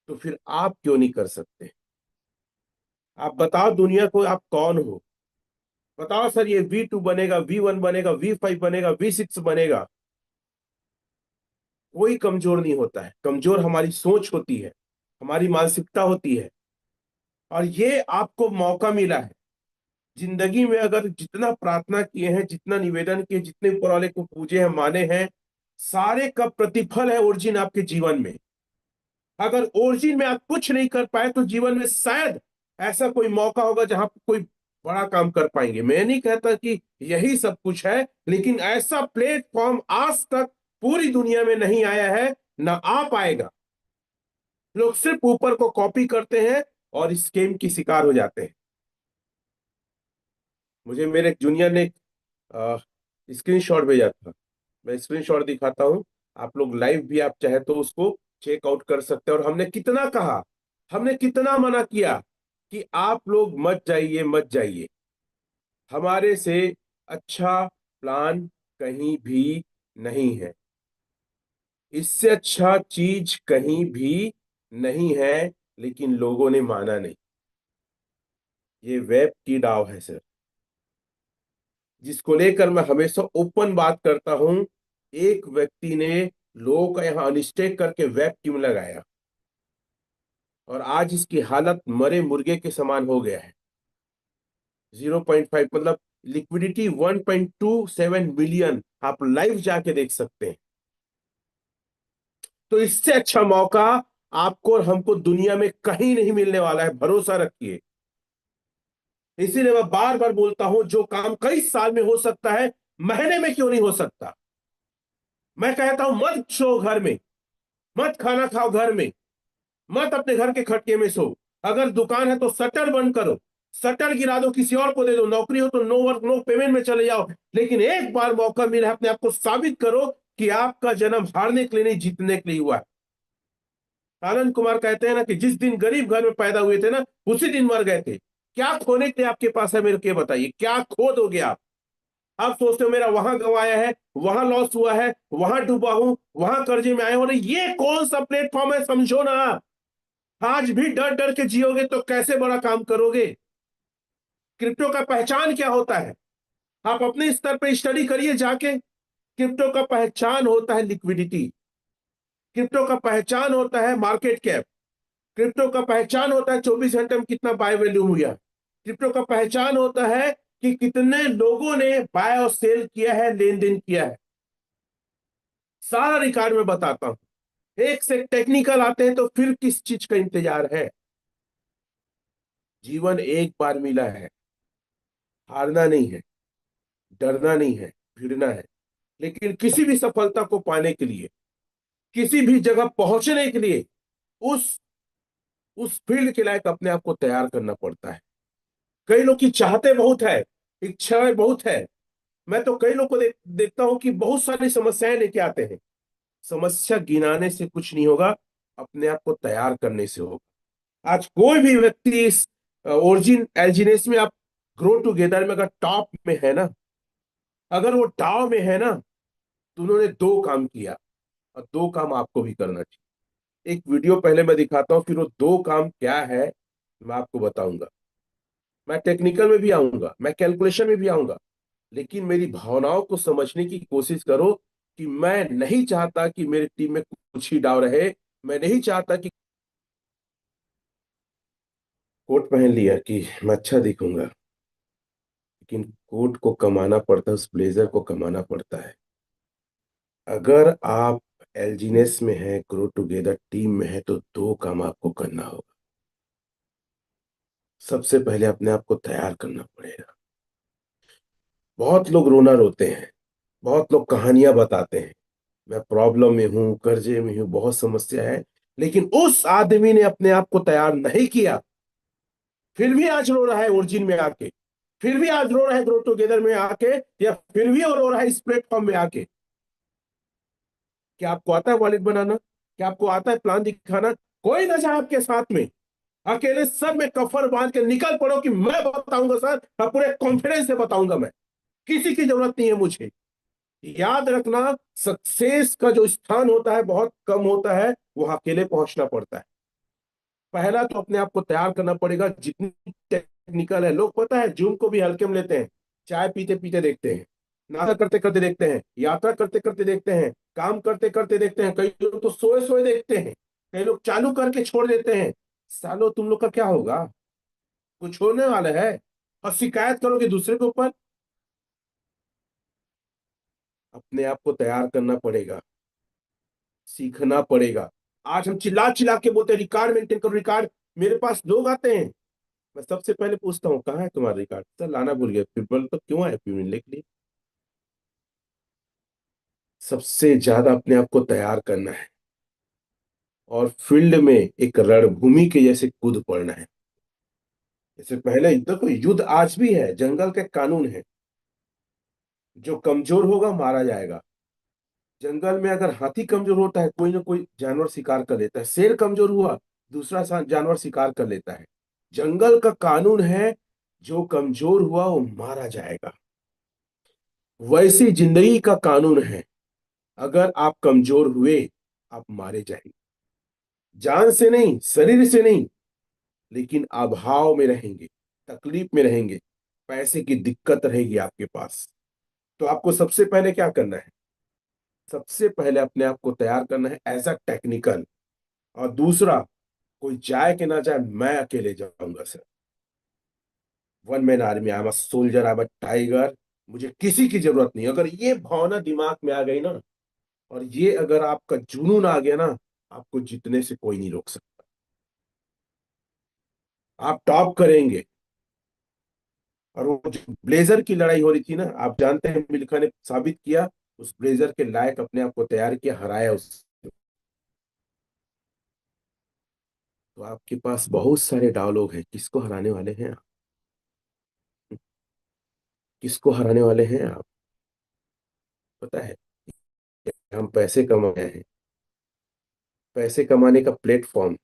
तो फिर आप क्यों नहीं कर सकते? आप बताओ दुनिया को आप कौन हो। बताओ सर, ये V2 बनेगा, V1 बनेगा, V5 बनेगा, V6 बनेगा। कोई कमजोर नहीं होता है, कमजोर हमारी सोच होती है, हमारी मानसिकता होती है। और ये आपको मौका मिला है जिंदगी में, अगर जितना प्रार्थना किए हैं, जितना निवेदन किए, जितने ऊपर वाले को पूजे हैं, माने हैं, सारे का प्रतिफल है ओरिजिन आपके जीवन में। अगर ओरिजिन में आप कुछ नहीं कर पाए तो जीवन में शायद ऐसा कोई मौका होगा जहां कोई बड़ा काम कर पाएंगे। मैं नहीं कहता कि यही सब कुछ है, लेकिन ऐसा प्लेटफॉर्म आज तक पूरी दुनिया में नहीं आया है, ना आ पाएगा। लोग सिर्फ ऊपर को कॉपी करते हैं और स्कैम की शिकार हो जाते हैं। मुझे मेरे एक जूनियर ने स्क्रीन शॉट भेजा था। मैं स्क्रीन शॉट दिखाता हूं। आप लोग लाइव भी आप चाहे तो उसको चेकआउट कर सकते हैं। और हमने कितना कहा, हमने कितना मना किया कि आप लोग मत जाइए, मत जाइए। हमारे से अच्छा प्लान कहीं भी नहीं है, इससे अच्छा चीज कहीं भी नहीं है। लेकिन लोगों ने माना नहीं। ये वेब की डाव है सर, जिसको लेकर मैं हमेशा ओपन बात करता हूं। एक व्यक्ति ने लोगों का यहां अनस्टेक करके वेब टीम लगाया, और आज इसकी हालत मरे मुर्गे के समान हो गया है। 0.5 मतलब लिक्विडिटी 1.27 मिलियन, आप लाइव जाके देख सकते हैं। तो इससे अच्छा मौका आपको और हमको दुनिया में कहीं नहीं मिलने वाला है, भरोसा रखिए। इसीलिए मैं बार बार बोलता हूं, जो काम कई साल में हो सकता है, महीने में क्यों नहीं हो सकता। मैं कहता हूं मत सो घर में, मत खाना खाओ घर में, मत अपने घर के खटिए में सो। अगर दुकान है तो शटर बंद करो, शटर गिरा दो, किसी और को दे दो। नौकरी हो तो नो वर्क नो पेमेंट में चले जाओ। लेकिन एक बार मौका मिला है, अपने आप को साबित करो कि आपका जन्म हारने के लिए नहीं, जीतने के लिए हुआ है। आनंद कुमार कहते हैं ना कि जिस दिन गरीब घर में पैदा हुए थे ना, उसी दिन मर गए थे। क्या खोने के लिए आपके पास है, मेरे को बताइए, क्या खो दोगे आप सोचते हो मेरा वहां गंवाया है, वहां लॉस हुआ है, वहां डूबा हूं, वहां कर्जे में आए हो। ये कौन सा प्लेटफॉर्म है, समझो ना। आज भी डर डर के जियोगे तो कैसे बड़ा काम करोगे। क्रिप्टो का पहचान क्या होता है, आप अपने स्तर पे स्टडी करिए जाके। क्रिप्टो का पहचान होता है लिक्विडिटी, क्रिप्टो का पहचान होता है मार्केट कैप, क्रिप्टो का पहचान होता है 24 घंटे में कितना बाय वैल्यू हुआ। क्रिप्टो का पहचान होता है कि कितने लोगों ने बाय और सेल किया है, लेन देन किया है। सारा रिकॉर्ड में बताता हूं। एक से टेक्निकल आते हैं तो फिर किस चीज का इंतजार है। जीवन एक बार मिला है, हारना नहीं है, डरना नहीं है, भिड़ना है। लेकिन किसी भी सफलता को पाने के लिए, किसी भी जगह पहुंचने के लिए, उस उस फील्ड के लायक अपने आप को तैयार करना पड़ता है। कई लोग की चाहते बहुत है, इच्छाएं बहुत है। मैं तो कई लोग को देखता हूं कि बहुत सारी समस्याएं लेके आते हैं। समस्या गिनाने से कुछ नहीं होगा, अपने आप को तैयार करने से होगा। आज कोई भी व्यक्ति इस ओरिजिन एल्जीनेस में, आप ग्रो टुगेदर में अगर टॉप में है ना, अगर वो टाव में है ना, तो उन्होंने दो काम किया, और दो काम आपको भी करना चाहिए। एक वीडियो पहले मैं दिखाता हूं, फिर वो दो काम क्या है मैं आपको बताऊंगा। मैं टेक्निकल में भी आऊंगा, मैं कैलकुलेशन में भी आऊंगा। लेकिन मेरी भावनाओं को समझने की कोशिश करो कि मैं नहीं चाहता कि मेरी टीम में कुछ ही डाव रहे। मैं नहीं चाहता कि कोट पहन लिया कि मैं अच्छा दिखूंगा, लेकिन कोट को कमाना पड़ता है, उस ब्लेजर को कमाना पड़ता है। अगर आप एलजीनेस में है, ग्रो टुगेदर टीम में है, तो दो काम आपको करना होगा। सबसे पहले अपने आप को तैयार करना पड़ेगा। बहुत लोग रोना रोते हैं, बहुत लोग कहानियां बताते हैं, मैं प्रॉब्लम में हूं, कर्जे में हूं, बहुत समस्या है। लेकिन उस आदमी ने अपने आप को तैयार नहीं किया, फिर भी आज रो रहा है ओरिजिन में आके, फिर भी आज रो रहा है ग्रो टुगेदर में आके, या फिर भी वो रो रहा है इस प्लेटफॉर्म में आके। क्या आपको आता है वॉलेट बनाना? क्या आपको आता है प्लान दिखाना? कोई ना जाए आपके साथ में, अकेले सर में कफर बांध के निकल पड़ो कि मैं बताऊंगा सर, और पूरे कॉन्फिडेंस से बताऊंगा मैं। किसी की जरूरत नहीं है मुझे। याद रखना, सक्सेस का जो स्थान होता है बहुत कम होता है, वो अकेले पहुंचना पड़ता है। पहला तो अपने आप को तैयार करना पड़ेगा। जितनी टेक्निकल है, लोग पता है जूम को भी हल्के में लेते हैं, चाय पीते पीते देखते हैं, नाश्ता करते करते देखते हैं, यात्रा करते करते देखते हैं, काम करते करते देखते हैं, कई लोग तो सोए सोए देखते हैं, कई लोग चालू करके छोड़ देते हैं। सालो तुम लोग का क्या होगा? कुछ होने वाला है? और शिकायत करोगे दूसरे के ऊपर। अपने आप को तैयार करना पड़ेगा, सीखना पड़ेगा। आज हम चिल्ला चिल्ला के बोलते हैं रिकॉर्ड मेंटेन करो, रिकॉर्ड। मेरे पास लोग आते हैं, मैं सबसे पहले पूछता हूँ कहाँ है तुम्हारा रिकॉर्ड? सर लाना भूल गया। फिर बोल तो क्यों आए? फिर मिलने के लिए। सबसे ज्यादा अपने आप को तैयार करना है और फील्ड में एक रणभूमि के जैसे कूद पड़ना है। जैसे पहले देखो, युद्ध आज भी है, जंगल के कानून है। जो कमजोर होगा मारा जाएगा। जंगल में अगर हाथी कमजोर होता है, कोई ना कोई जानवर शिकार कर लेता है। शेर कमजोर हुआ, दूसरा जानवर शिकार कर लेता है। जंगल का कानून है, जो कमजोर हुआ वो मारा जाएगा। वैसी जिंदगी का कानून है, अगर आप कमजोर हुए, आप मारे जाएंगे। जान से नहीं, शरीर से नहीं, लेकिन अभाव में रहेंगे, तकलीफ में रहेंगे, पैसे की दिक्कत रहेगी आपके पास। तो आपको सबसे पहले क्या करना है? सबसे पहले अपने आप को तैयार करना है एज अ टेक्निकल। और दूसरा, कोई जाए कि ना जाए, मैं अकेले जाऊंगा sir. One man army, I am a soldier, I am a tiger. मुझे किसी की जरूरत नहीं। अगर ये भावना दिमाग में आ गई ना, और ये अगर आपका जुनून आ गया ना, आपको जीतने से कोई नहीं रोक सकता। आप टॉप करेंगे। और वो जो ब्लेजर की लड़ाई हो रही थी ना, आप जानते हैं मिल्खा ने साबित किया, उस ब्लेजर के लायक अपने आप को तैयार किया, हराया उस। तो आपके पास बहुत सारे डायलॉग हैं, किसको हराने वाले हैं आप? किसको हराने वाले हैं आप? पता है, हम पैसे कमाए हैं। पैसे कमाने का प्लेटफॉर्म